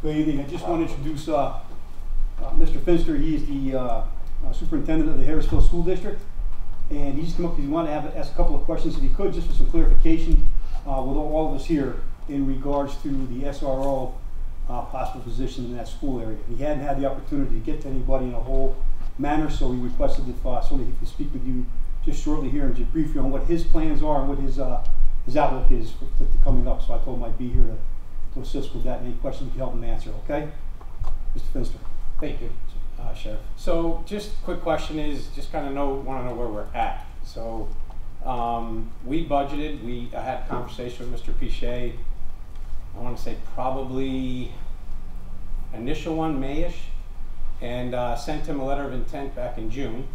Good evening. I just want to introduce Mr. Finster. He is the Superintendent of the Harrisville School District. And he's come up, he wanted to ask a couple of questions if he could, just for some clarification with all of us here in regards to the SRO possible position in that school area. He hadn't had the opportunity to get to anybody in a whole manner, so he requested if somebody could speak with you just shortly here and just brief you on what his plans are and what his outlook is for coming up. So I told him I'd be here to assist with that, and any questions we can help him answer, okay? Mr. Finster. Thank you, Sheriff. So just quick question is, just kind of want to know where we're at. So we budgeted, I had a conversation with Mr. Pichet, I want to say probably initial one, May-ish, and sent him a letter of intent back in June,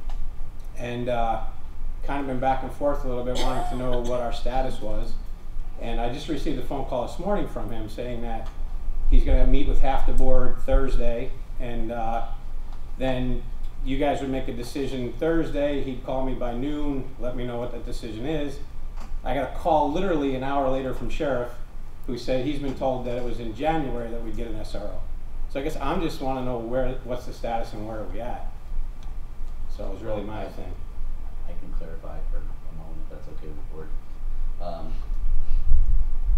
and kind of been back and forth a little bit, wanting to know what our status was. And I just received a phone call this morning from him saying that he's going to meet with half the board Thursday, and then you guys would make a decision Thursday. He'd call me by noon, let me know what that decision is. I got a call literally an hour later from Sheriff, who said he's been told that it was in January that we'd get an SRO. So I guess I'm just want to know what's the status and where are we at. So it was really my thing. I can clarify for a moment if that's okay with the board.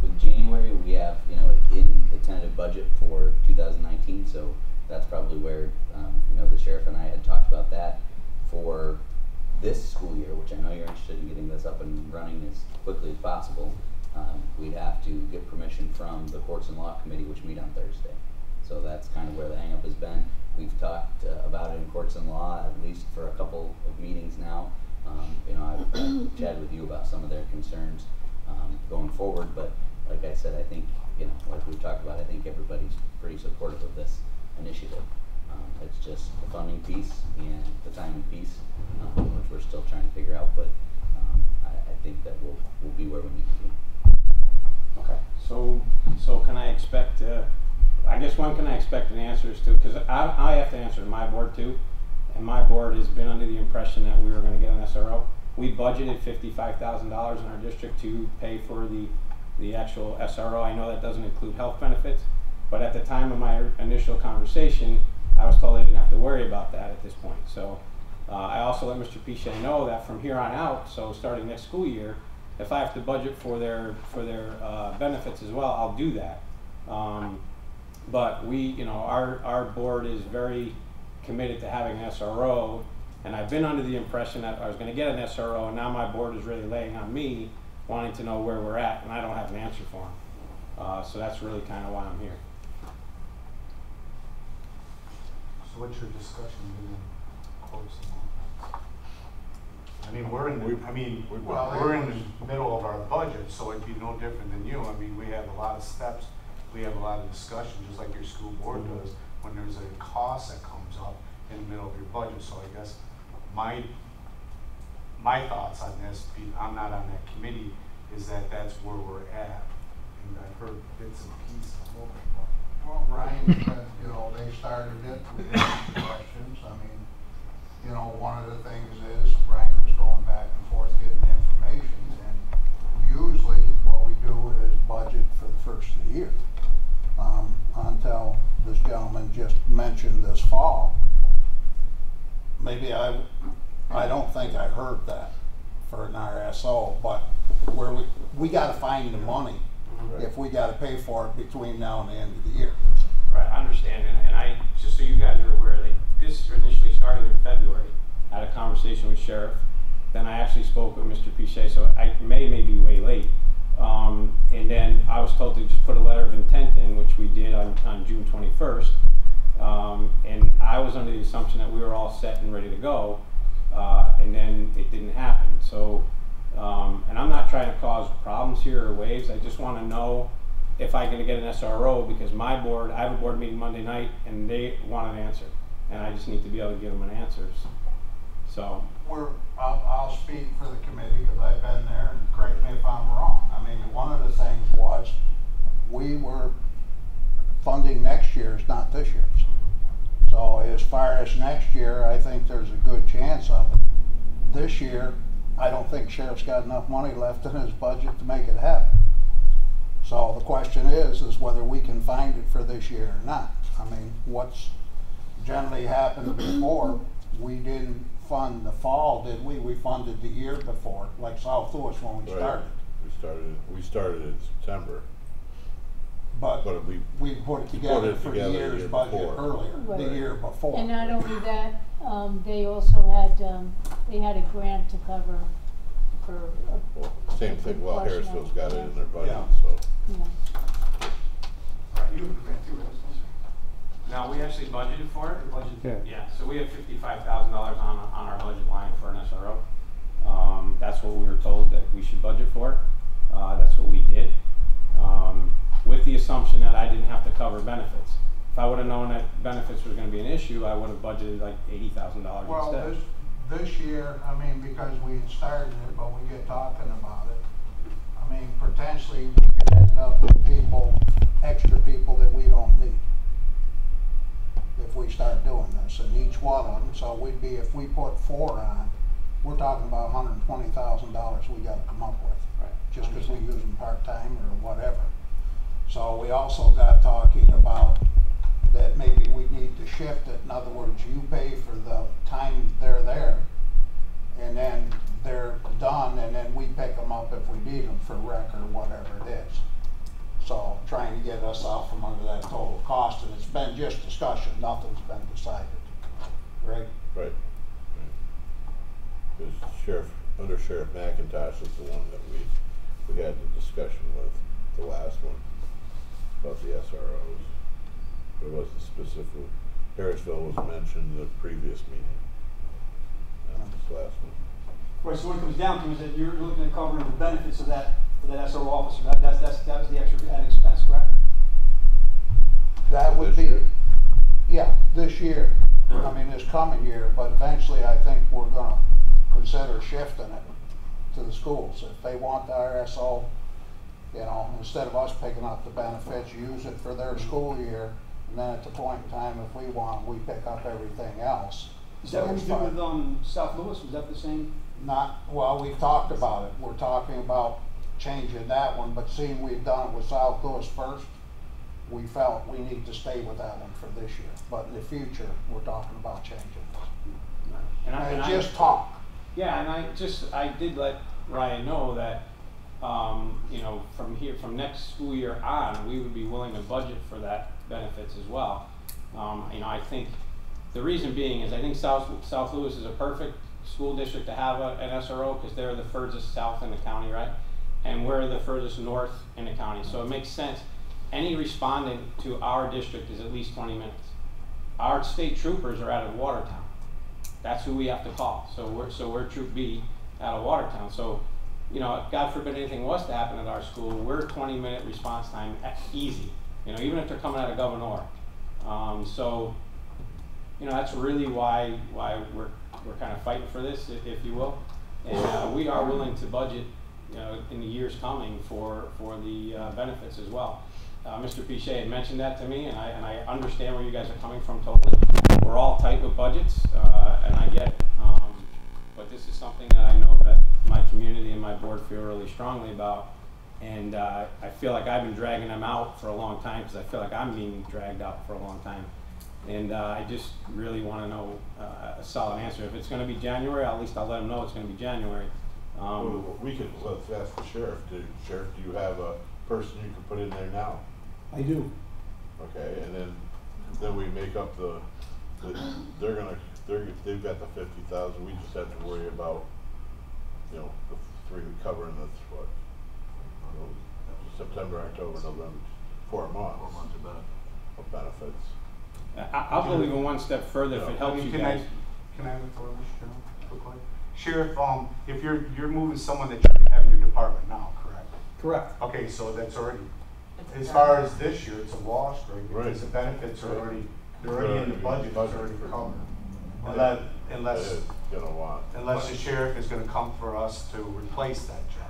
With January, we have, in the tentative budget for 2019, so that's probably where, the sheriff and I had talked about that for this school year, which I know you're interested in getting this up and running as quickly as possible. We'd have to get permission from the Courts and Law Committee, which meet on Thursday. So that's kind of where the hang-up has been. We've talked about it in Courts and Law, at least for a couple of meetings now. I've chatted with you about some of their concerns going forward, but like I said, I think, like we've talked about, I think everybody's pretty supportive of this initiative. It's just the funding piece and the timing piece, which we're still trying to figure out, but I think that we'll be where we need to be. Okay, so can I expect, I guess when can I expect an answer to, because I have to answer to my board too, and my board has been under the impression that we were going to get an SRO. We budgeted $55,000 in our district to pay for the actual SRO. I know that doesn't include health benefits, but at the time of my initial conversation, I was told I didn't have to worry about that at this point. So I also let Mr. Pichet know that from here on out, so starting next school year, if I have to budget for their benefits as well, I'll do that. But we, our board is very committed to having an SRO, and I've been under the impression that I was going to get an SRO, and now my board is really laying on me, wanting to know where we're at, and I don't have an answer for them. So that's really kind of why I'm here. So what's your discussion in Courts and Law? I mean, we're in the middle of our budget, so it'd be no different than you. I mean, we have a lot of steps, we have a lot of discussion, just like your school board does, when there's a cost that comes up in the middle of your budget. So I guess my thoughts on this, I'm not on that committee, is that that's where we're at. And I've heard bits and pieces. Well, Ryan, they started it with these questions. I mean, one of the things is Ryan was going back and forth getting the information, and usually what we do is budget for the first of the year. Until this gentleman just mentioned this fall. Maybe I don't think I heard that for an RSO, but where we got to find the money. Right. If we got to pay for it between now and the end of the year. Right, I understand, and I, just so you guys are aware, this initially started in February. I had a conversation with Sheriff, then I actually spoke with Mr. Pichet, so I may be way late. And then I was told to just put a letter of intent in, which we did on June 21st. And I was under the assumption that we were all set and ready to go, and then it didn't happen. So, and I'm not trying to cause problems here or waves. I just want to know if I'm going to get an SRO, because my board, I have a board meeting Monday night, and they want an answer, and I just need to be able to give them an answer. So I'll speak for the committee because I've been there, and correct me if I'm wrong. I mean, one of the things was we were funding next year's, not this year's. So as far as next year, I think there's a good chance of it. This year, I don't think Sheriff's got enough money left in his budget to make it happen. So the question is whether we can find it for this year or not. I mean, what's generally happened before, we didn't fund the fall, did we? We funded the year before, like South Louis when we started. We started in September. But But we put it together for the together the year's year budget before. earlier, Right. the year before. And not only that, they also had, they had a grant to cover for Well, same thing, well, portion of- Harrisville's got it in their budget, Yeah. so. Yeah. You have a grant too, right? No, we actually budgeted for it. Budget. Yeah, so we have $55,000 on our budget line for an SRO. That's what we were told that we should budget for. That's what we did. With the assumption that I didn't have to cover benefits. If I would have known that benefits was going to be an issue, I would have budgeted like $80,000 Well, instead. this year, I mean, because we had started it, but we get talking about it, I mean, potentially we could end up with extra people that we don't need if we start doing this, and each one of them, so we'd be, if we put 4 on, we're talking about $120,000 we gotta come up with. Right. Just because we use them part-time or whatever. So we also got talking about that maybe we need to shift it. In other words, you pay for the time they're there, and then they're done, and then we pick them up if we need them for rec or whatever it is. So trying to get us out from under that total cost, and it's been just discussion, nothing's been decided, right? Right. Because Under Sheriff McIntosh is the one that we had the discussion with, the last one, about the SROs. There was the specific, Harrisville was mentioned in the previous meeting. And this last one. Right, so what it comes down to is that you're looking at covering the benefits of that SRO officer. That was the extra added expense, correct? That would This be, year? yeah, this year, I mean, this coming year, but eventually I think we're gonna consider shifting it to the schools. If they want the RSO, you know, instead of us picking up the benefits, use it for their school year, and then at the point in time, if we want, we pick up everything else. Is that what we So did it's with South Louis? Was that the same? Not, well, we've talked about it. We're talking about changing that one, but seeing we've done it with South Louis first, we felt we need to stay with that one for this year. But in the future, we're talking about changing it. And just talk. Yeah, and I did let Ryan know that, you know, from next school year on, we would be willing to budget for that benefits as well. You know, I think the reason being is I think South Louis is a perfect school district to have an SRO because they're the furthest south in the county, right? And we're the furthest north in the county. So it makes sense. Any respondent to our district is at least 20 minutes. Our state troopers are out of Watertown. That's who we have to call. So we're Troop B out of Watertown. So, you know, if God forbid anything was to happen at our school, we're 20-minute response time easy. You know, even if they're coming out of Governor. So, you know, that's really why we're kind of fighting for this, if you will. And we are willing to budget, you know, in the years coming for the benefits as well. Mr. Pichet had mentioned that to me, and I understand where you guys are coming from totally. We're all tight with budgets, and I get it. But this is something that I know that my community and my board feel really strongly about. And I feel like I've been dragging them out for a long time because I feel like I'm being dragged out for a long time. And I just really want to know a solid answer. If it's going to be January, at least I'll let them know it's going to be January. Well, let's ask the sheriff. Sheriff, do you have a person you can put in there now? I do. Okay, and then we make up they've got the 50,000. We just have to worry about, you know, the three covering the what? September, October, November, 4 months. 4 months of benefits. I'll go even one step further if it helps you guys. Can I have a thought, Mr. Chairman, quickly? Sheriff, if you're moving someone that you already have in your department now, correct? Correct. Okay, so that's already, as far as this year, it's a wash, right? Because Right. the benefits are already, they're already in the budget, it's already covered. Unless the sheriff is gonna come for us to replace that job.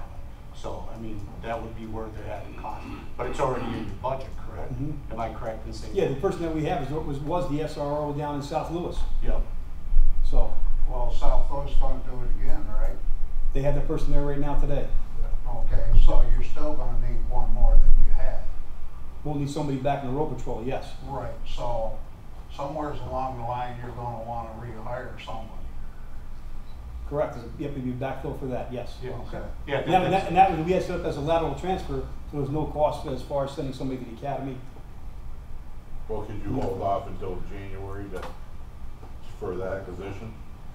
So, I mean, that would be worth it having cost, but it's already in your budget, correct? Mhm. Am I correct in saying? Yeah, the person that we have was the SRO down in South Louis. Yep. So Well, South Louis gonna do it again, right? they have the person there right now today. Okay, so you're still gonna need one more than you we'll need somebody back in the road patrol, yes. Right, so somewheres along the line, you're gonna wanna rehire somebody. Correct, you have to be backfill for that, yes. Yeah, Okay. yeah. And that would be set up as a lateral transfer, so there's no cost as far as sending somebody to the academy. Well, could you hold off until January for that position?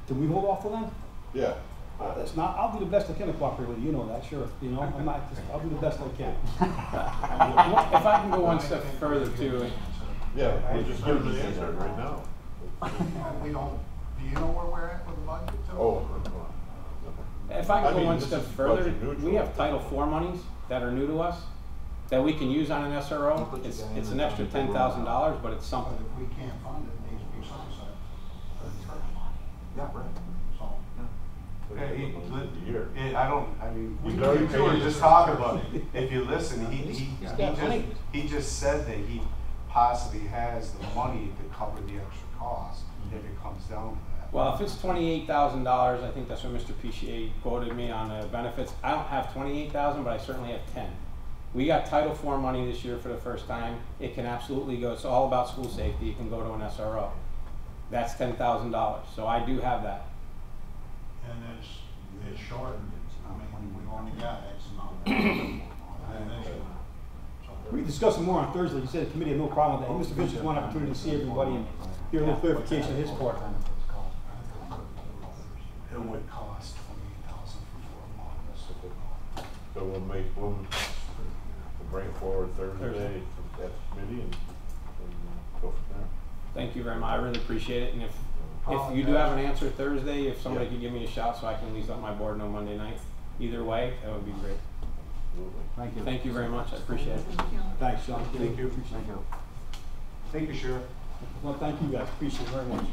Can we hold off till then? Yeah. That's not, I'll do the best I can to cooperate with you, you know that, sure, you know, I'll do the best I can. If I can go one step further too, Yeah, we're just giving the answer right now. We don't, do you know where we're at with the budget too? Oh. if I can go mean, one this step is further, budget neutral. we have Title IV monies that are new to us, that we can use on an SRO. It's an extra $10,000, but it's But something. if we can't fund it, it needs to be set aside. Yeah, right. So, Yeah, Year. I mean, we He's already two were paid just it. talking about it. If you listen, got money. he just said that he possibly has the money to cover the extra cost if it comes down to that. Well, if it's $28,000, I think that's what Mr. Pichier quoted me on the benefits. I don't have 28,000, but I certainly have 10. We got Title IV money this year for the first time. It can absolutely go, it's all about school safety. It can go to an SRO. That's $10,000, so I do have that. and it's short, I mean, we've only got X amount of. We can discuss it more on Thursday, you said the committee had no problem with that, Mr. Finch one opportunity to see everybody and hear a little clarification on his part. It would cost $28,000 for 4 months. So we'll bring forward Thursday at committee and go from there. Thank you very much. I really appreciate it. And if you do have an answer Thursday, if somebody could give me a shout so I can at least let my board know Monday night, either way, that would be great. Absolutely. Thank you very much. I appreciate it. Thanks, John. Thank you. Thank you. Thank you, Sheriff. Well, thank you guys, appreciate it very much.